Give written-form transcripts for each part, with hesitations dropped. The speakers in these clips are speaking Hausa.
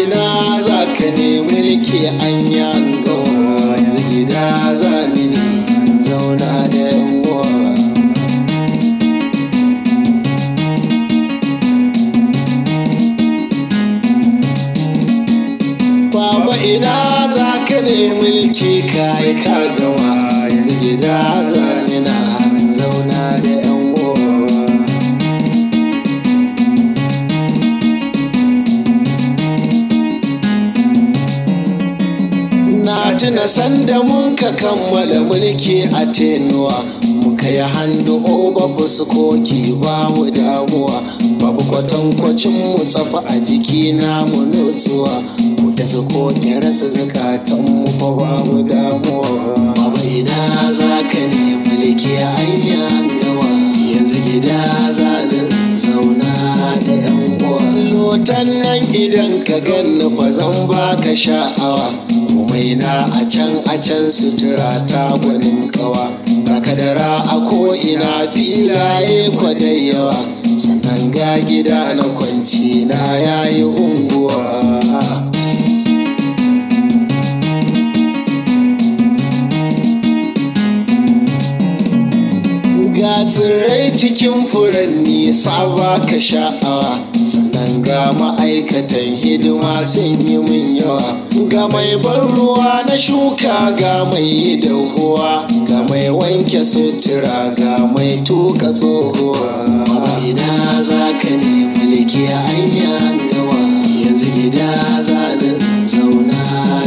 ina za ka nemi mulki an yangawa yanzu gida zani ne zauna da yan uwa. Baba ina za ka nemi mulki kai ka gama yanzu gida zani na zauna da yan uwa. Na tuna sanda mun ka kammala mulki a tenuwa muka yi hannu oba fuskoki ba mu damuwa babu kwatankwacin mu tsafa a jiki na mu nutsuwa mu ta sukoki rasa zakatan mu fa ba mu damuwa. Baba ina za ka ne mulki an yangawa yanzu gida za da zauna da yan uwa. Lotan nan idan ka ganni fa zan baka sha'awa maina a can sutura ta gwanin kawa ga kadara a ko'ina filaye kwadai yawa sannan ga gida na kwanci na yayi unguwa. Ga tsirrai cikin furanni saba ka sha'awa sannan ga ma'aikatan hidima sun yi min yawa ga mai ban ruwa na shuka ga mai dahuwa ga mai wanke sutura ga mai tuka tsohuwa. Ina za ka ne mulki an yangawa yanzu gida za da zauna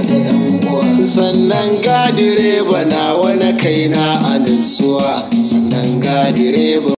da yan uwa. Sannan ga direba na wani kaina a nutsuwa sannan ga direba